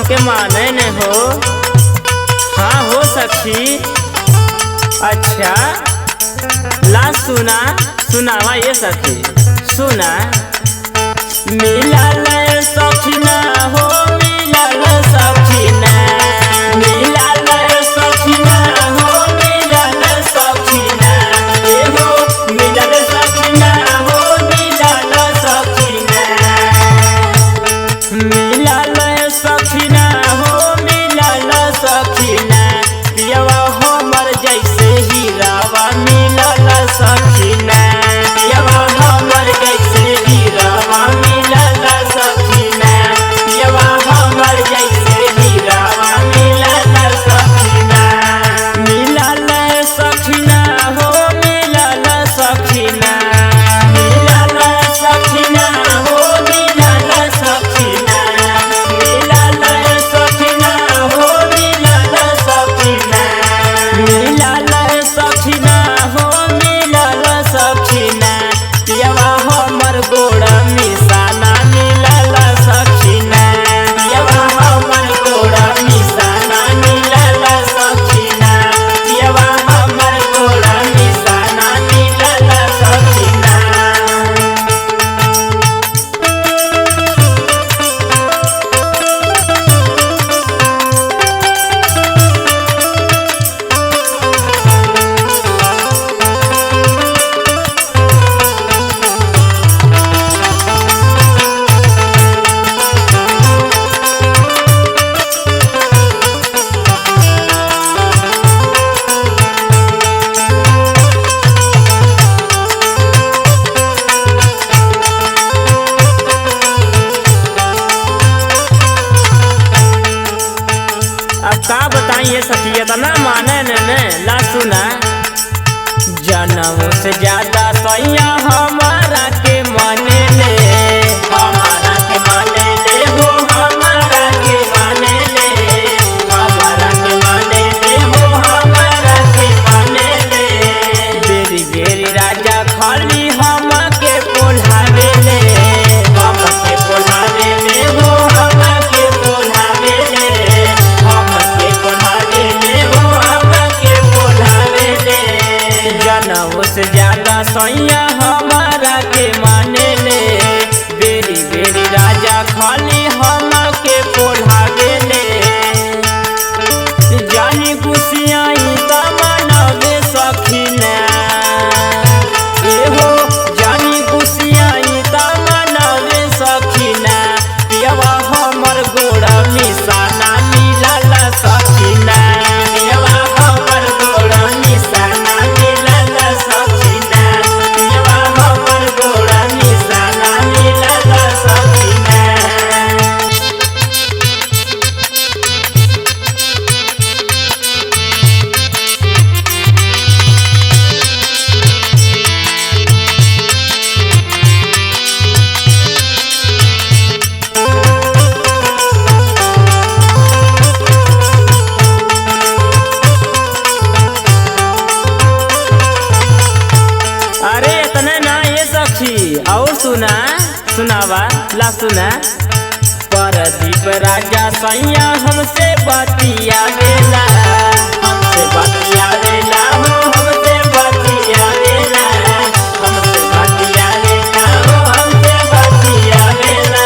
के माने न हो। हाँ हो सखी। अच्छा ला सुना सुनावा ये सखी सुना। मिलल सखीना हो मिलल सखीना मिलल सखीना हो मिलल सखीना ए हो मिलल सखीना हो मिलल सखीना मिलल सखीना हो मिलल सखीना पियवा हमर जैसे हीरावा मिलल सखीना पियवा हमर जैसे हीरावा मिलल सखीना पियवा हमर जैसे हीरावा मिलल सखीना मिलल सखीना हो मिलल सखीना मिलल सखीना हो मिलल सखीना मिलल सखीना हो मिलल सखीना मिलल सखीना हो मिलल सखीना पियवा हमर गोड़ मिसाना मिलल सखीना पियवा हमर गोड़ मिसाना मिलल सखीना पियवा हमर गोड़ मिसाना मिलल सखीना। अब का बताइए सखी इतना माने न ला सुना। जनम से ज्यादा सैया हमारा के माने ले हमारा के माने ले हो हमारा के माने ले हमारा के माने ले हो हमारा के माने ले बेरी बेरी राजा खाली हम के पोल्हावे ले हम के पोल्हावे ले हो हम के पोल्हावे ले हम के पोल्हावे ले हो हम के पोल्हावे ले जनम से ज्यादा सैया हमारा के माने ले बेरी बेरी राजा खाली हम के पोल्हावे ले जानी गुसियाई तमनवे सखीना ए हो जानी गुसियाई तमनवे सखीना पियवा हमर गोड़ मिसाना मिलल सखीना पियवा हमर गोड़ मिसाना मिलल सखीना पियवा हमर गोड़ मिसाना मिलल सखीना। अरे इतने ना ये सखी और सुना सुनावा ला सुना। परदीप राजा सैया हमसे बतिया वेला हमसे बतिया वेला हो हमसे बतिया वेला हमसे बतिया वेला हो हमसे बतिया वेला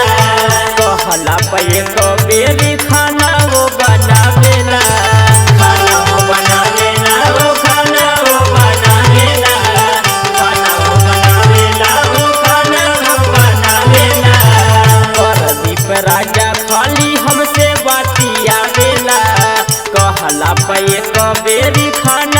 कहला पे को बेरी खाना वो बनावेला खाना वो बनावेला हो खाना वो बनावेला खाना वो बनावेला हो खाना वो बनावेला परदीप राजा खाली हमसे बतिया वेला कहला पे को बेरी खाना